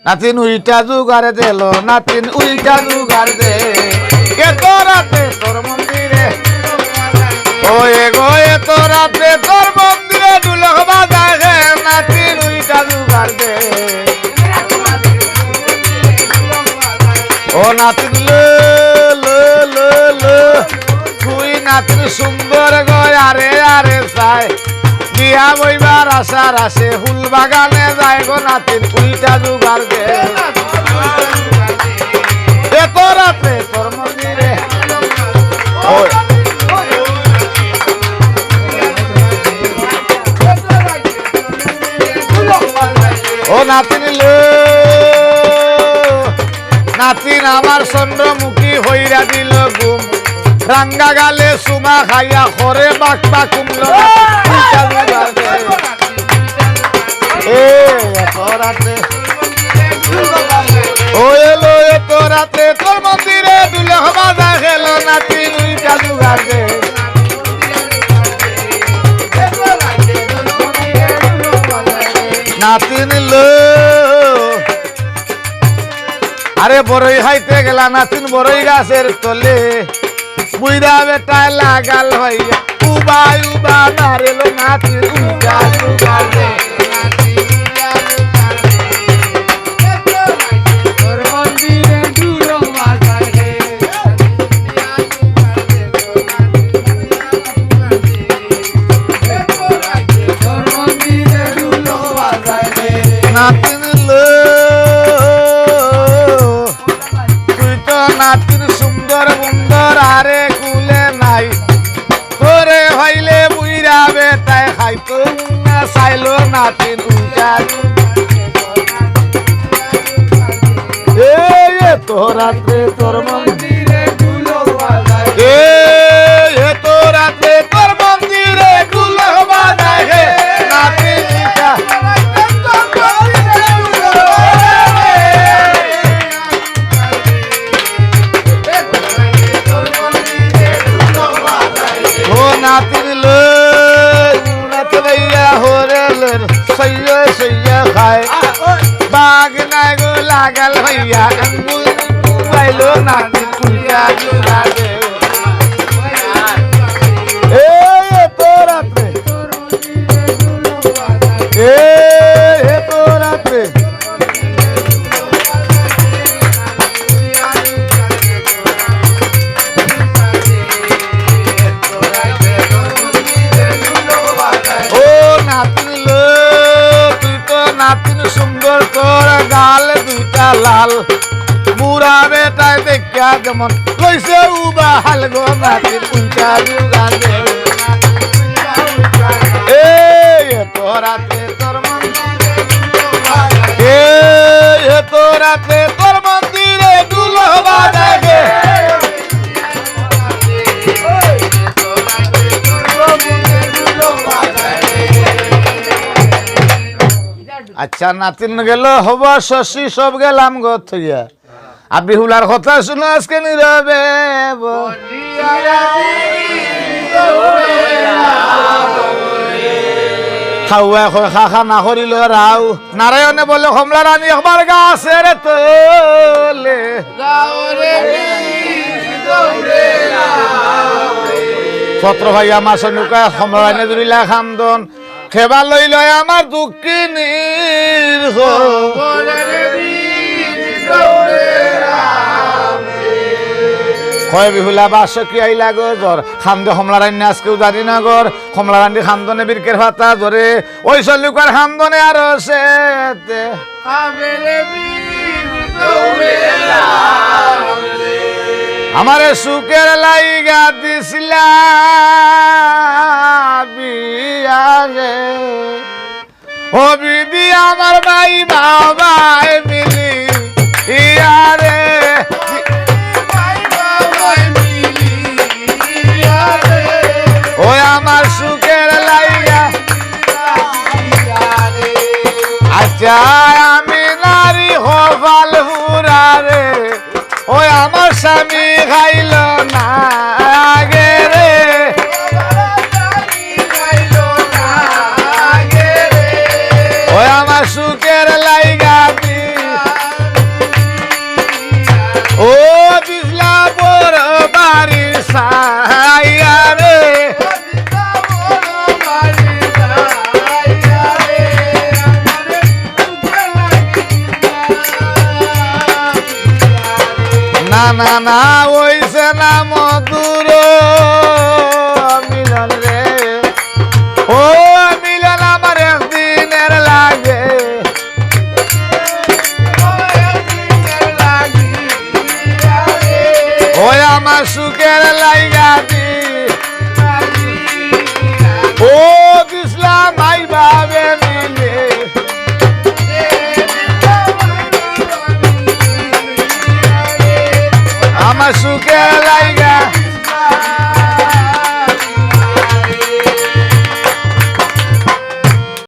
নাতিন উইটা জুগারে দিল নাতিন উইটা জুগার দে এত রাতে তোর মন্দিরে ওয়ে গো এত রাতে তোর মন্দিরে দুলহ বাজায় নাতিন উইটা জুগার দে ও নাতিন লে লে লে লে তুই নাতিন সুন্দর গয় আরে আরে চাই বিয়া বইবার আশার আসে ফুল বাগানে যায় গো নাতিন উইটা জুগার দে এত রাতে তোর মন্দিরে ও নাতিন লে নাতিন আমার চন্দ্রমুখী হইরা দিল ঘুম রাঙ্গা গালে সুমা খাইয়া খরে বাক বাক কুমলো ও এলো এত রাতে তোর মন্দিরে দুলহ বাজা খেল নাতিন উইটা জুগার দে নাতিন লো আরে বড়ই হাইতে গেলা নাতিন বড়ই গাছের তলে বুইরা বেটায় লাগাল হইয়া উবা উবা নারেলো নাতিন উইটা জুগার দে নাতিন লো তুই তো নাতিন সুন্দর বন্দর আরে কুলে নাই তোরে হইলে বুইরা বেটায় খাইতো না চাইলো নাতিন উইটা এ তোর রাতে তোর মন্দিরে গুলো বাজায় এ তোর রাতে তোর মন্দিরে গুলো বাজায় হে নাতিন উইটা নাতিন লো নাতলাইয়া হরেলের সইয়া সইয়া খায় বাগ নাই গো লাগাল হইয়া আঙ্গুল পাইলো নাতিন উইটা জুগার দে এ তো রাতে এ তো রাতে নাতিন সুন্দর তোর গাল দুইটা লাল বুড়া বেটায় দেখা যেমন লইছে উবা হাল গো নাতিন উইটা জুগার দে এত রাতে তোর মন্দিরে এত রাতে তোর মন্দিরে দুলহ বাজায় গে আচ্ছা নাতিন গেল হব শশী সব গেলাম গো থইয়া আর বিহুলার কথা শুনো আজকে নীরবে খাওয়া খা খা না করিল রাও নারায়ণে বলে কমলা রানী একবার গাছের তোলে ছত্র ভাই আমার সনুকা কমলা রানী ধরিলা খান্দন খেবা লই লয় আমার দুঃখিনীর কয় বিহুলা বাস কি আইলা গো জ্বর খান্দে কমলা রান্নি আজকেও জানি না গর কমলা রান্নি খান্দনে বীরকের ভাতা ধরে ওই সল্লুকার খান্দনে আর সেতে আমারে সুখের লাইগা দিছিলা বিয়ারে ও বিদি আমার ভাই বাবাই মিলি ইয়ারে ওই আমার সুখের লাইগা আচ্ছা আমি নারী হবাল হুরারে ওই আমার স্বামী খাইল না গে রে ওই আমার সুখের লাইগা না না ওইছে না